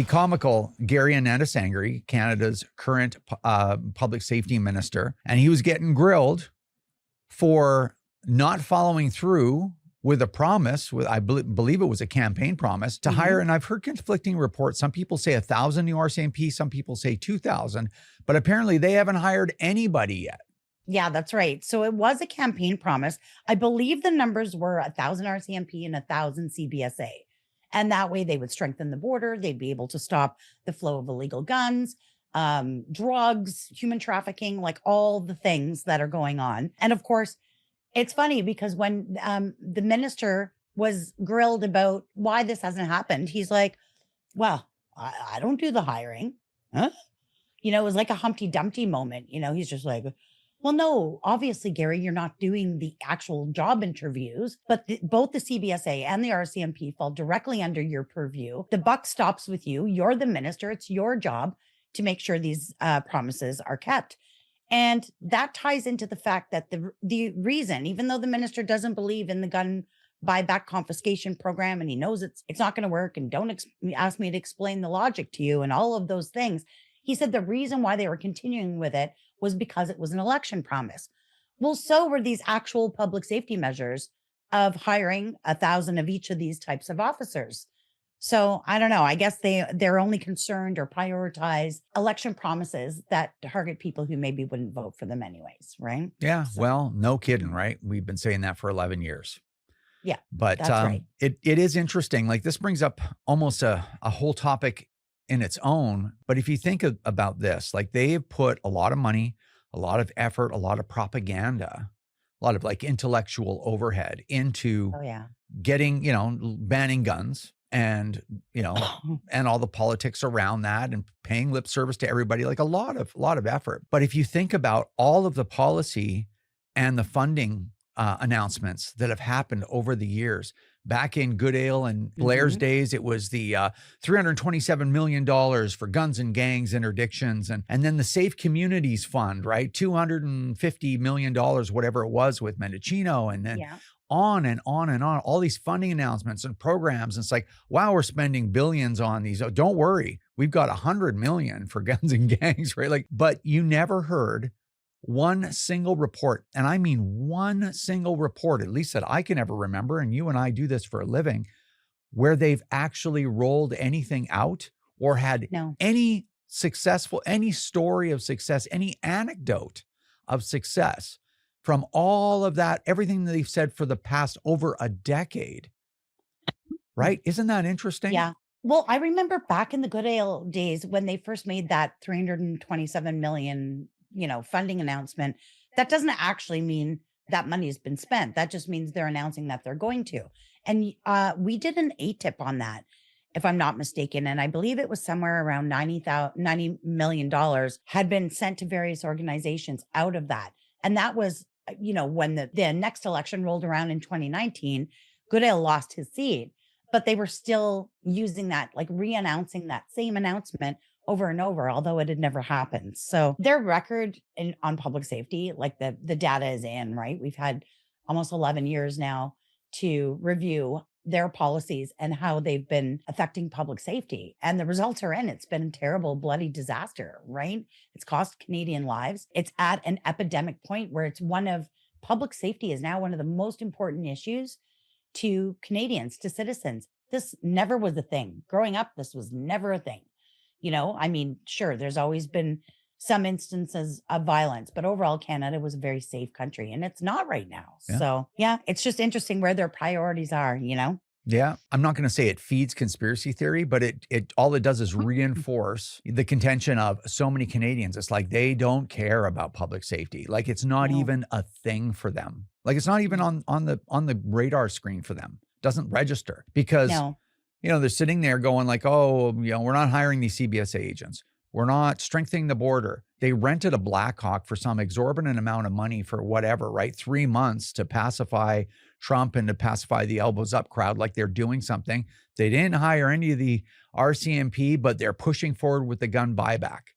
the comical 𝐥𝐿𝐼, Canada's current public safety minister, and he was getting grilled for not following through with a promise, with I believe it was a campaign promise to hire, and I've heard conflicting reports. Some people say 1,000 new RCMP, some people say 2,000, but apparently they haven't hired anybody yet. Yeah, that's right. So it was a campaign promise. I believe the numbers were 1,000 RCMP and 1,000 CBSA. And that way they would strengthen the border. They'd be able to stop the flow of illegal guns, drugs, human trafficking, like all the things that are going on. And of course, it's funny because when the minister was grilled about why this hasn't happened, he's like, well, I don't do the hiring. Huh? You know, it was like a Humpty Dumpty moment. You know, he's just like, well, no, obviously, Gary, you're not doing the actual job interviews, but both the CBSA and the RCMP fall directly under your purview. The buck stops with you. You're the minister. It's your job to make sure these promises are kept. And that ties into the fact that the reason, even though the minister doesn't believe in the gun buyback confiscation program, and he knows it's not going to work, and don't ask me to explain the logic to you and all of those things, he said the reason why they were continuing with it was because it was an election promise. Well, so were these actual public safety measures of hiring 1,000 of each of these types of officers. So I don't know. I guess they're only concerned or prioritize election promises that target people who maybe wouldn't vote for them anyways, right? Yeah, So, well, no kidding, right? We've been saying that for 11 years. yeah, But that's right. it is interesting. Like this brings up almost a whole topic in its own. But if you think about this, like they have put a lot of money, a lot of effort, a lot of propaganda, a lot of like intellectual overhead into Oh, yeah. getting, banning guns and, and all the politics around that and paying lip service to everybody, like a lot of effort. But if you think about all of the policy and the funding announcements that have happened over the years, back in 𝐥𝐿𝐼 and Blair's days, it was the $327 million for guns and gangs interdictions. And then the Safe Communities Fund, right? $250 million, whatever it was with Mendocino. And then on and on and on, all these funding announcements and programs. And it's like, wow, we're spending billions on these. Oh, don't worry. We've got 100 million for guns and gangs, right? Like, but you never heard one single report, and I mean one single report, at least that I can ever remember, and you and I do this for a living, where they've actually rolled anything out or had any story of success, any anecdote of success from all of that, everything that they've said for the past over a decade, right? Isn't that interesting? Yeah. Well, I remember back in the 𝐥𝐿𝐼 days when they first made that 327 million funding announcement. That doesn't actually mean that money has been spent. That just means they're announcing that they're going to. And we did an ATIP on that, if I'm not mistaken. And I believe it was somewhere around $90 million had been sent to various organizations out of that. And that was, when the next election rolled around in 2019, 𝐥𝐿𝐼 lost his seat, but they were still using that, like re-announcing that same announcement over and over, although it had never happened. So their record on public safety, like the data is in, right? We've had almost 11 years now to review their policies and how they've been affecting public safety. And the results are in. It's been a terrible, bloody disaster, right? It's cost Canadian lives. It's at an epidemic point where public safety is now one of the most important issues to Canadians, to citizens. This never was a thing. Growing up, this was never a thing. I mean, sure, there's always been some instances of violence, but overall, Canada was a very safe country, and it's not right now. Yeah. So, yeah, it's just interesting where their priorities are, Yeah, I'm not going to say it feeds conspiracy theory, but it all it does is reinforce the contention of so many Canadians. It's like they don't care about public safety. Like it's not even a thing for them. Like it's not even on the radar screen for them. Doesn't register because they're sitting there going like, oh, we're not hiring these CBSA agents. We're not strengthening the border. They rented a Black Hawk for some exorbitant amount of money for whatever, right? 3 months to pacify Trump and to pacify the elbows up crowd like they're doing something. They didn't hire any of the RCMP, but they're pushing forward with the gun buyback.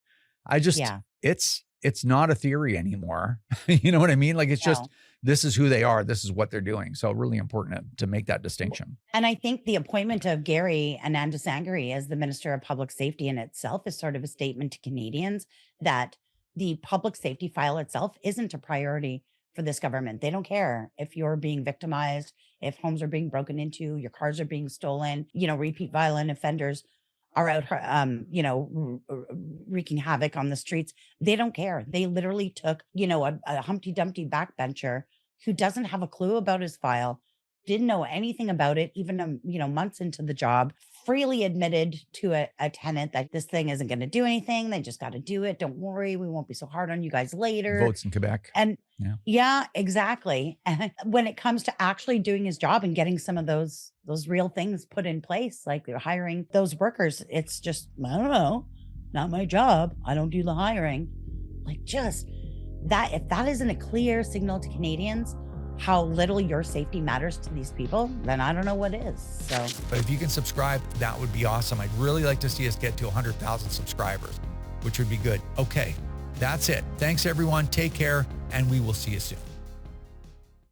It's not a theory anymore. You know what I mean? Like it's just this is who they are. This is what they're doing. So really important to make that distinction. And I think the appointment of Gary Anandasangari as the Minister of Public Safety in itself is sort of a statement to Canadians that the public safety file itself isn't a priority for this government. They don't care if you're being victimized, if homes are being broken into, your cars are being stolen, repeat violent offenders are out, wreaking havoc on the streets. They don't care. They literally took, a Humpty Dumpty backbencher who doesn't have a clue about his file, didn't know anything about it, even, months into the job, freely admitted to a tenant that this thing isn't going to do anything. They just got to do it. Don't worry. We won't be so hard on you guys later. Votes in Quebec. And yeah, yeah, exactly. And when it comes to actually doing his job and getting some of those real things put in place, like they're hiring those workers, it's just, I don't know, not my job. I don't do the hiring. Like just that, if that isn't a clear signal to Canadians how little your safety matters to these people, then I don't know what is. So, but if you can subscribe, that would be awesome. I'd really like to see us get to 100,000 subscribers, which would be good. Okay, that's it. Thanks everyone. Take care, and we will see you soon.